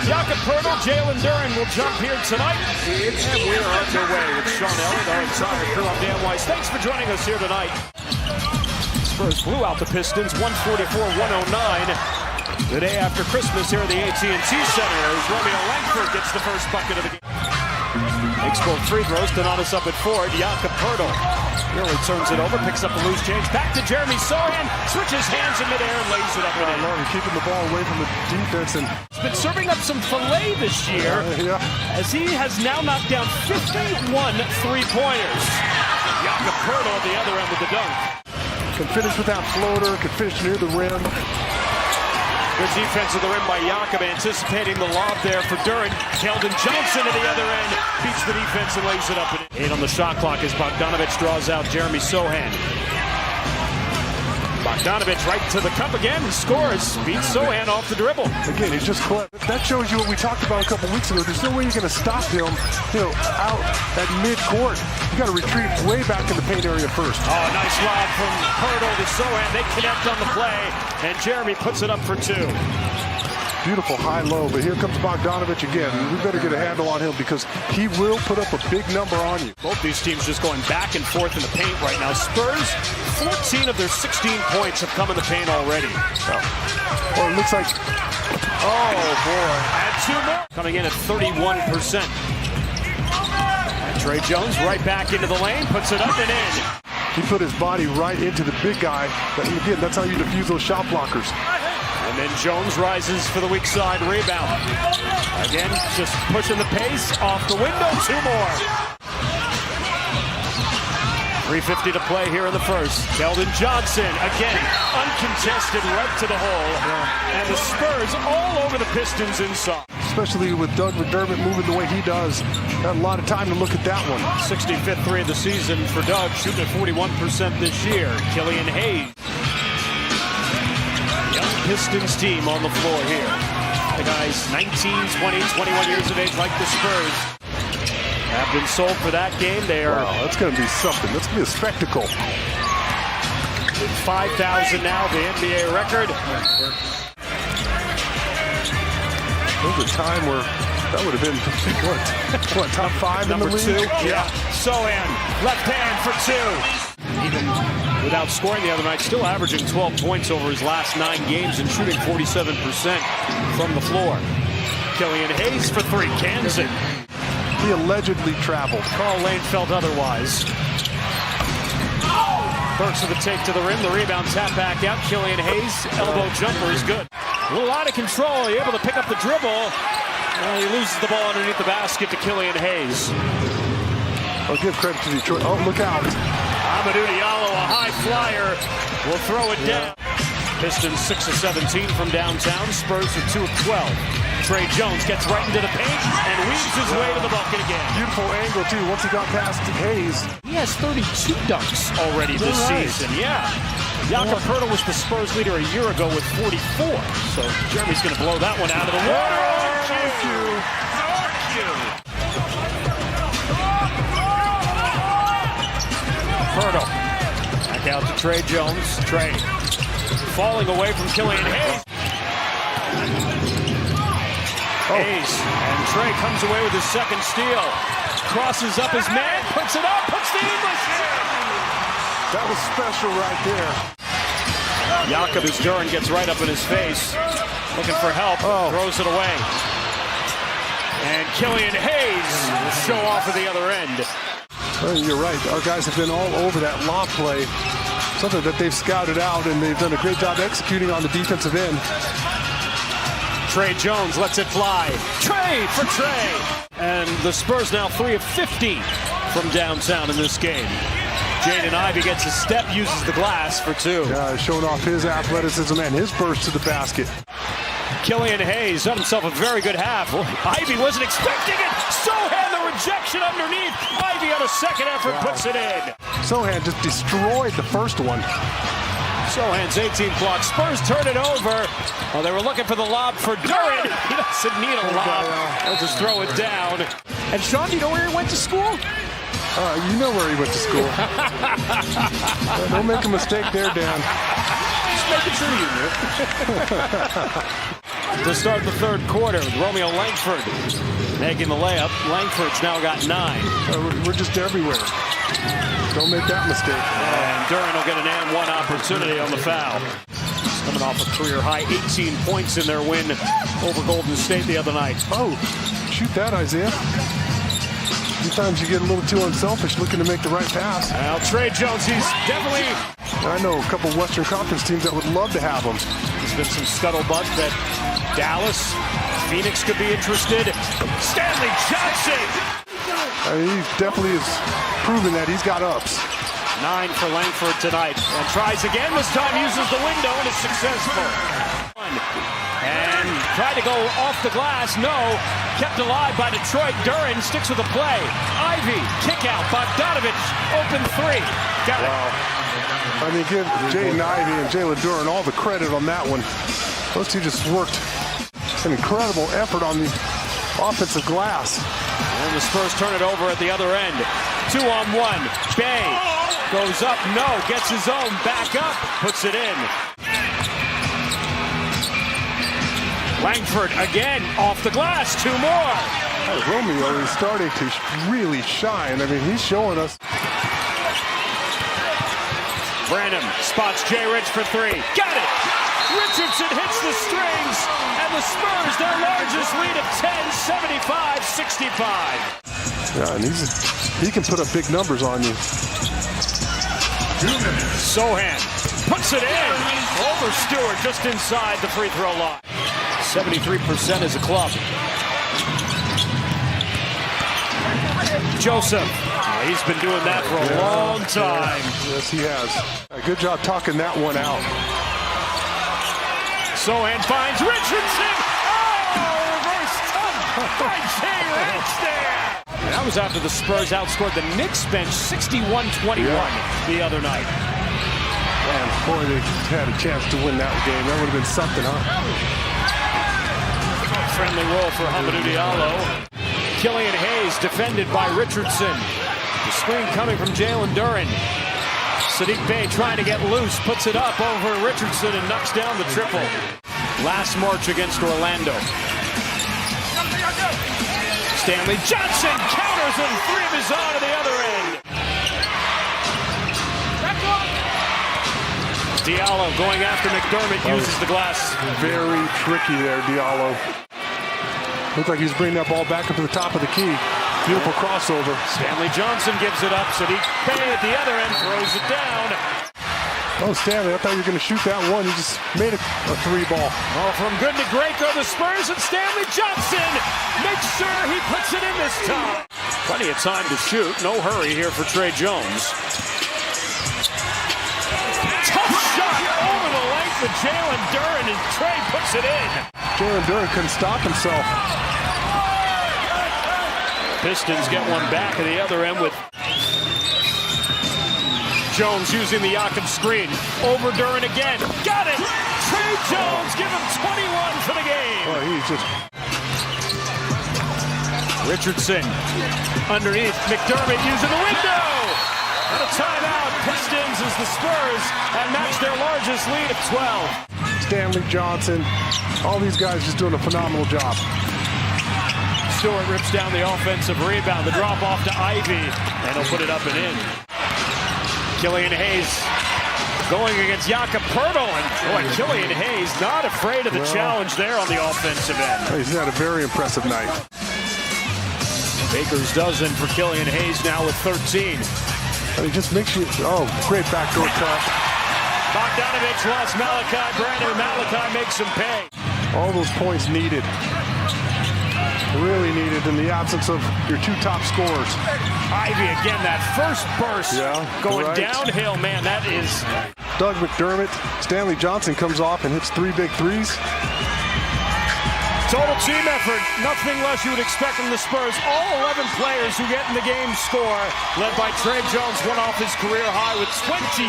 Jakob Poeltl, Jalen Duren will jump here tonight. And we are underway with Sean Elliott, our entire crew. I'm Dan Weiss. Thanks for joining us here tonight. Spurs blew out the Pistons, 144-109. The day after Christmas here at the AT&T Center as Romeo Langford gets the first bucket of the game. Makes both free throws. Donatas up at forward. Jakob Poeltl really turns it over, picks up the loose change. Back to Jeremy Sohan. Switches hands in midair and lays it up and in. Keeping the ball away from the defense. And he's been serving up some filet this year as he has now knocked down 51 three-pointers. Jakob Poeltl at the other end with the dunk. Can finish with that floater, can finish near the rim. Good defense of the rim by Jakob, anticipating the lob there for Duren. Keldon Johnson at the other end beats the defense and lays it up. 8 on the shot clock as Bogdanovic draws out Jeremy Sohan. Bogdanovic right to the cup again and scores. Beats Sohan off the dribble. Again, he's just clever. That shows you what we talked about a couple weeks ago. There's no way you're going to stop him, out at mid-court. You got to retreat way back in the paint area first. Oh, nice lob from Poeltl to Sohan. They connect on the play, and Jeremy puts it up for 2. Beautiful high-low, but here comes Bogdanovic again. We better get a handle on him because he will put up a big number on you. Both these teams just going back and forth in the paint right now. Spurs, 14 of their 16 points have come in the paint already. Well, it looks like... Oh, boy. And 2 more. Coming in at 31%. And Trey Jones right back into the lane, puts it up and in. He put his body right into the big guy. But again, that's how you defuse those shot blockers. And then Jones rises for the weak side rebound. Again, just pushing the pace off the window. 2 more. 3:50 to play here in the first. Keldon Johnson, again, uncontested right to the hole. And the Spurs all over the Pistons inside. Especially with Doug McDermott moving the way he does. Got a lot of time to look at that one. 65th three of the season for Doug, shooting at 41% this year. Killian Hayes. Young Pistons team on the floor here. The guys 19, 20, 21 years of age like the Spurs have been sold for that game. They are. Wow, that's going to be something. That's going to be a spectacle. With 5,000 now, the NBA record. There was a time where that would have been, what top 5 Number in the league? 2, yeah. Sohan, left hand for 2. Even without scoring the other night, still averaging 12 points over his last 9 games and shooting 47% from the floor. Killian Hayes for 3, cans it. He allegedly traveled. Carl Lane felt otherwise. Burks with a take to the rim, the rebound tap back out. Killian Hayes, elbow jumper is good. A little out of control, able to pick up the dribble. He loses the ball underneath the basket to Killian Hayes. I'll give credit to Detroit. Oh, look out. Amadou Diallo, a high flyer, will throw it down. Pistons 6 of 17 from downtown. Spurs are 2 of 12. Trey Jones gets right into the paint and weaves his way to the bucket again. Beautiful angle, too, once he got past Hayes. He has 32 dunks already this season, yeah. Jakob Poeltl was the Spurs leader a year ago with 44. So Jeremy's going to blow that one out of the water. Thank you. Poeltl. Back out to Trey Jones. Trey falling away from Killian Hayes. Hayes, and Trey comes away with his second steal. Crosses up his man, puts it up, puts the English in. That was special right there. Jakob as Duren gets right up in his face. Looking for help, throws it away. And Killian Hayes will show off at the other end. Well, you're right. Our guys have been all over that lob play. Something that they've scouted out, and they've done a great job executing on the defensive end. Trey Jones lets it fly. Trey for Trey. And the Spurs now 3 of 50 from downtown in this game. Jaden Ivey gets a step, uses the glass for 2. Yeah, showing off his athleticism and his burst to the basket. Killian Hayes had himself a very good half. Well, Ivey wasn't expecting it. Sohan, the rejection underneath. Ivey on a second effort puts it in. Sohan just destroyed the first one. Sohan's 18th block. Spurs turn it over. Oh, they were looking for the lob for Duren. He doesn't need a lob. They'll just throw it down. And Sean, do you know where he went to school? You know where he went to school. Don't make a mistake there, Dan. Just making sure you knew. to start the third quarter with Romeo Langford making the layup. Langford's now got 9. We're just everywhere. Don't make that mistake. And Duren will get an and one opportunity on the foul. Coming off a career-high 18 points in their win over Golden State the other night. Oh, shoot that, Isaiah. Sometimes you get a little too unselfish looking to make the right pass. Now, Tre Jones, he's definitely... I know a couple Western Conference teams that would love to have him. There's been some scuttlebutt that Dallas, Phoenix could be interested. Stanley Johnson! He definitely has proven that he's got ups. 9 for Langford tonight. And tries again. This time uses the window and is successful. And tried to go off the glass. No. Kept alive by Detroit. Duren sticks with the play. Ivy, kick out. Bogdanovich, open 3. Got it. Wow. I mean, give Jaden Ivey and Jalen Duren all the credit on that one. Those two just worked an incredible effort on the offensive glass. And the Spurs turn it over at the other end. 2-on-1. Bay goes up. No. Gets his own. Back up. Puts it in. Langford again off the glass. 2 more. Romeo is starting to really shine. I mean, he's showing us. Branham spots Jay Rich for 3. Got it! Richardson hits the strings, and the Spurs, their largest lead of 10, 75-65. Yeah, and he can put up big numbers on you. Sohan puts it in. Over Stewart just inside the free throw line. 73% as a club. Joseph. He's been doing that for a long time. Yes, he has. Good job talking that one out. Sohan finds Richardson. Oh, reverse tongue by Jay Rich there. And that was after the Spurs outscored the Knicks bench 61-21 the other night. Man, boy, they had a chance to win that game. That would have been something, huh? Friendly roll for Hamidou Diallo. Killian Hayes defended by Richardson. The screen coming from Jalen Duren. Saddiq Bey trying to get loose, puts it up over Richardson and knocks down the triple. Last March against Orlando. Stanley Johnson counters and 3 of his own to the other end. Diallo going after McDermott, uses the glass. Very tricky there, Diallo. Looked like he's bringing that ball back up to the top of the key. Beautiful crossover. Stanley Johnson gives it up. Saddiq Bey at the other end throws it down. Oh, Stanley, I thought you were going to shoot that one. You just made a 3 ball. Oh, from good to great go the Spurs, and Stanley Johnson makes sure he puts it in this time. Plenty of time to shoot. No hurry here for Tre Jones. Tough shot over the length of Jalen Duren, and Tre puts it in. Jalen Duren couldn't stop himself. Pistons get one back at the other end with Jones using the Jakob screen. Over Duren again. Got it! Tre Jones, give him 21 for the game. Oh, he's just... Richardson underneath. McDermott using the window. And a timeout. Pistons as the Spurs have matched their largest lead of 12. Stanley Johnson. All these guys just doing a phenomenal job. Stewart rips down the offensive rebound. The drop off to Ivy. And he'll put it up and in. Killian Hayes going against Jakob Poeltl. And boy, Killian Hayes not afraid of the challenge there on the offensive end. He's had a very impressive night. Baker's dozen for Killian Hayes now with 13. And he just makes you... Oh, great backdoor cut. Bogdanovich lost Malachi. Brandon Malachi makes him pay. All those points needed. Really needed in the absence of your 2 top scorers. Ivy again, that first burst going downhill, man, that is... Doug McDermott, Stanley Johnson comes off and hits 3 big threes. Total team effort, nothing less you would expect from the Spurs. All 11 players who get in the game score, led by Tre Jones, one off his career high with 20.